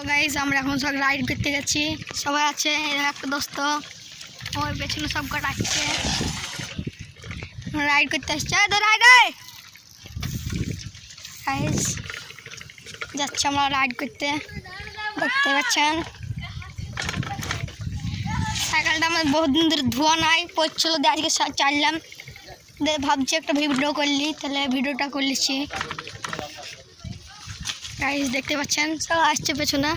Guys আমরা এখন সব রাইড করতে গেছি, সবাই আছে, একটা দোস্ত ওর পেছনে সব কটা আসছে, রাইড করতে আসছে। তো রাইড গাইস যাচ্ছি আমরা রাইড করতে, দেখতে পাচ্ছেন সাইকেলটা আমার বহুত দিন ধরে ধোয়া নাই পড়ছিল, আজকে চাললাম, ভাবছি একটা ভিডিও করলি, তাহলে ভিডিওটা করলিছি। গাইস দেখতে পাচ্ছেন সব আসছে পেছনে,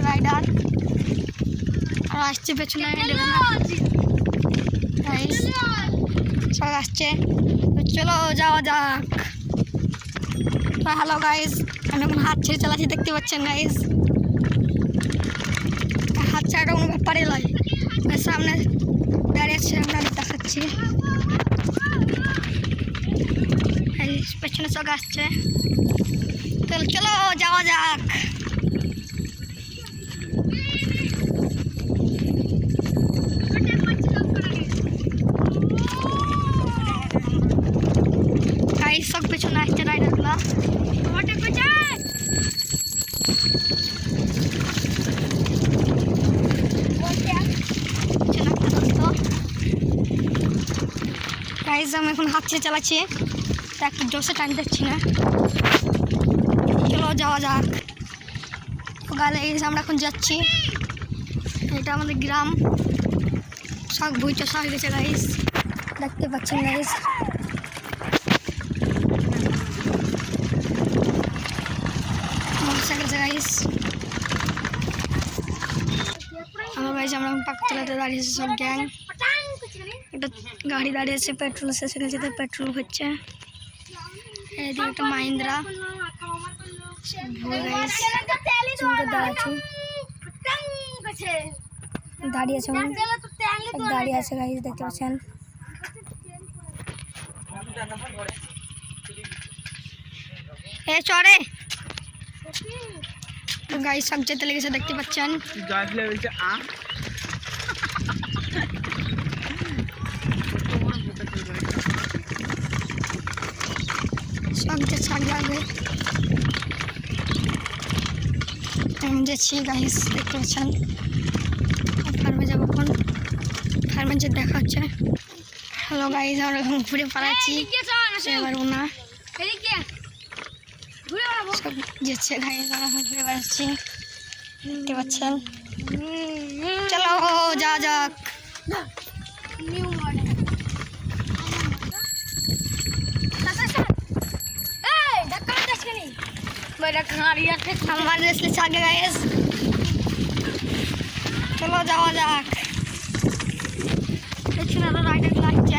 রাইডার আর আসছে পেছনে, গাইস সব আসছে, চলো যাওয়া যাক। হ্যালো গাইস, আমি এখন হাত ছেড়ে চালাচ্ছি, দেখতে পাচ্ছেন গাইস, হাত ছাড়াটা কোনো ব্যাপারই নয়, সামনে দাঁড়িয়ে আছে, আমরা দেখাচ্ছি, পেছনে সব আসছে, চলো যাওয়া যাক। গাইস সব পেছনে আসছে রাইডারগুলো, গাইস আমি এখন হাত ছেড়ে চালাচ্ছি, একটু জোসে টাইম দেখছি না, চলো যাওয়া যাক। গাইস আমরা এখন যাচ্ছি, এটা আমাদের গ্রাম, সব ভুই চষা হয়ে গেছে গাইস, দেখতে পাচ্ছেন গাইস। মোটরসাইকেল আছে গাইস, আমার গাইস আমরা পাক চালাতে দাঁড়িয়েছে সব গ্যাং, একটা গাড়ি দাঁড়িয়েছে, পেট্রোল শেষ হয়ে গেছে, পেট্রোল হচ্ছে, এদিকে একটা মাহিন্দ্রা দাঁড়িয়ে আছে, দাঁড়িয়ে আছে গাইস দেখতে পাচ্ছেন। এ চড়ে গাইস সব যেতে লেগেছে, দেখতে পাচ্ছেন। সব যাচ্ছে যাচ্ছি গাইস, দেখতে পাচ্ছেন। ফার্মে যাবো, এখন ফার্মে যে দেখা হচ্ছে। হ্যালো গাইস, আমরা এখন ঘুরে পালাচ্ছি, পারবো না, সব যাচ্ছে গাইস, আমরা এখন ঘুরে বেড়াচ্ছি, দেখতে পাচ্ছেন। চলো যা যাক। চলো যাওয়া যাক। দেখছেন আরো রাইডার লাগছে,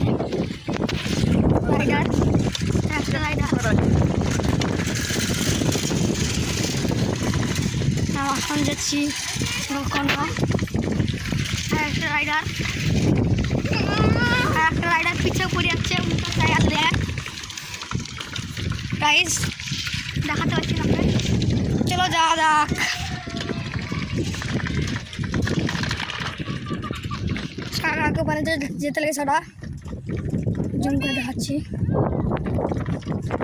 রাইডার একটা রাইডার এখন যাচ্ছি, একটা রাইডার পিছিয়ে পড়ে যাচ্ছে, টায়ার দিয়ে গাইস দেখাতে পারছি না, চলো যাওয়া যাক। আগে ওখানে যেতে লেগে সারা জুম করে দেখাচ্ছি,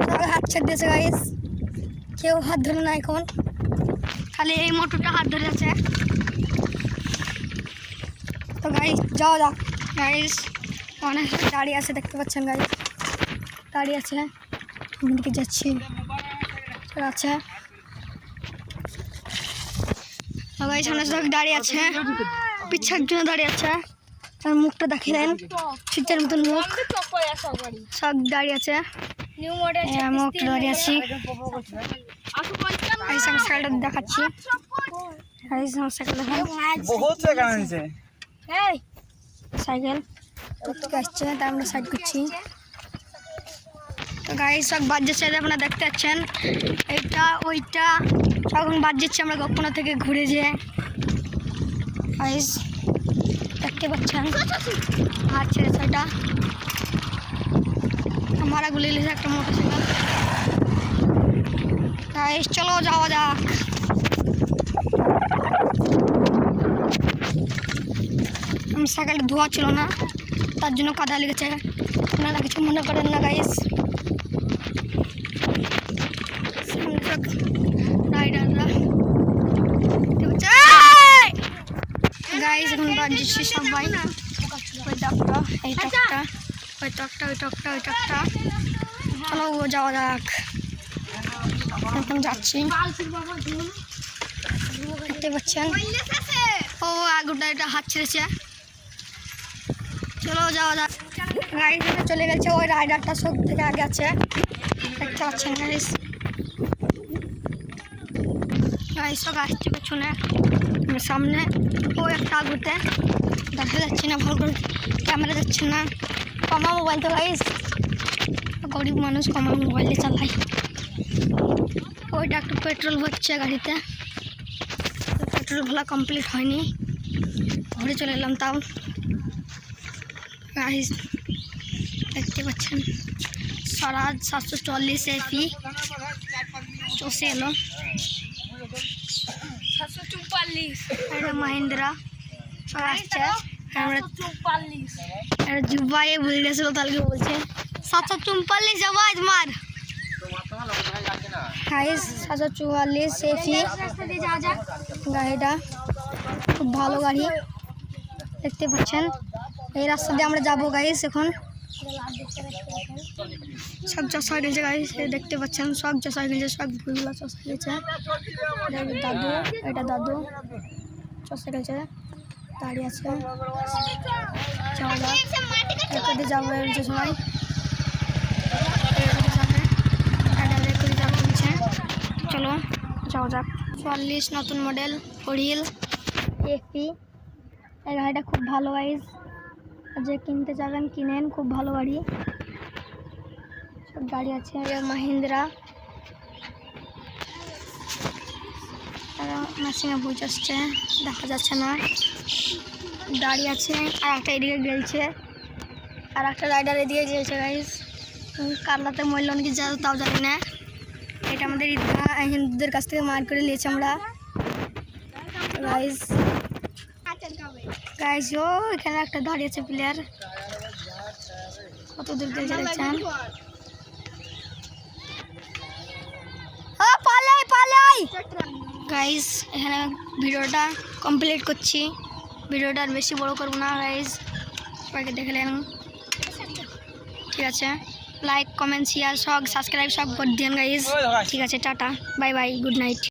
সবাই হাত ছেড়ে দিয়েছে গাইস, কেউ হাত ধরে না, এখন খালি এই মোটরটা হাত ধরে আছে। তো গাইস যাওয়া যাক। গাইস অনেক দাঁড়িয়ে আছে, দেখতে পাচ্ছেন গাইস, দাঁড়িয়ে আছে, আমি দিকে যাচ্ছি, আচ্ছা গাইস সামনে সব দাঁড়িয়ে আছে, পিছনে একজন দাঁড়িয়ে আছে, তার মুখটা দেখিলেন, শীতের মতন মুখ, সব দাঁড়িয়ে আছে, মুখটা দাঁড়িয়ে আছি, সাইকেলটা দেখাচ্ছি, সাইকেল আসছে, তাই আমরা সাইড করছি। তো গাইস সব বাদ যাচ্ছে, আপনারা দেখতে পাচ্ছেন, এইটা ওইটা তখন বাদ যাচ্ছে, আমরা গোপনা থেকে ঘুরে যেয়ে গাইস দেখতে পাচ্ছেন, হাত ছেড়েছে, ওইটা আমরা গুলি লিখে একটা মোটরসাইকেল। গাইস চলো যাওয়া যাক। আমার সাইকেলটা ধোয়া ছিল না, তার জন্য কাদা লেগেছে, আপনারা কিছু মনে করেন না গাইস। বাজছি সবাই। ওই টকটা, এই টকটা, ওই টকটা, ওই টকটা, ওই টকটা। চলো যাওয়া যাক। এখন যাচ্ছি, দেখতে পাচ্ছেন। ও আগুনটা এটা হাত ছেড়েছে। চলো যাওয়া যাক। গাড়ি থেকে চলে গেছে, ওই রাইডারটা সব থেকে আগে আছে, দেখতে পাচ্ছেন গাইস। গাইস সব আসছে পেছনে, সামনে ও একটা আগুতে দেখা যাচ্ছে না, ভালো করে ক্যামেরা যাচ্ছে না। কমা মোবাইল তো গাইস, গরিব মানুষ কমা মোবাইলে চালাই। ওইটা একটু পেট্রোল ভরছে গাড়িতে, পেট্রোল ভরা কমপ্লিট হয়নি, ঘুরে চলে এলাম। তাও গাইস দেখতে পাচ্ছেন স্বরাজ 744 এফি চষে এলো। 744 এটা মাহিন্দ্রা সব আসছে। আমরা 744 জুবাইয়ে ভুলে গেছিল, তাহলে বলছে 744 আওয়াজ মার। গাইস 744 এফি গাড়িটা খুব ভালো গাড়ি, দেখতে পাচ্ছেন। এই রাস্তা দিয়ে আমরা যাবো গাইস। এখন সব চষা হয়ে গেছে গাইস, দেখতে পাচ্ছেন সব চষা হয়ে গেছে, সব ভুলগুলো চষা হয়ে গেছে। দাদু, এটা দাদু চষা গেছে, দাঁড়িয়ে আছে। যাবো যে সময় চলো যাওয়া যাক। 44 নতুন মডেল 4 হুইল এফি। এই গাড়িটা খুব ভালো গাইস, যে কিনতে যাবেন কিনেন, খুব ভালো গাড়ি। সব গাড়ি আছে। মাহিন্দ্রা মেশিনে বুঝ আসছে, দেখা যাচ্ছে না, দাঁড়িয়ে আছে। আর একটা এদিকে গেলছে, আর একটা রাইডার এদিকে গেলছে গাইস। কারলাতে মরল নাকি যা তাও জানি না। এটা আমাদের হিন্দুদের কাছ থেকে মার করে নিয়েছি আমরা গাইস। গাইস ও এখানে একটা দাঁড়িয়ে আছে প্লেয়ার, কত দূর গেছে দেখছেন। পালাই পালাই গাইস, এখানে ভিডিওটা কমপ্লিট করছি। ভিডিওটা আর বেশি বড় করবো না গাইস, সবাইকে দেখলেন, ঠিক আছে। লাইক কমেন্ট শেয়ার সব সাবস্ক্রাইব সব করে দিন গাইস, ঠিক আছে। Tata bye bye, good night.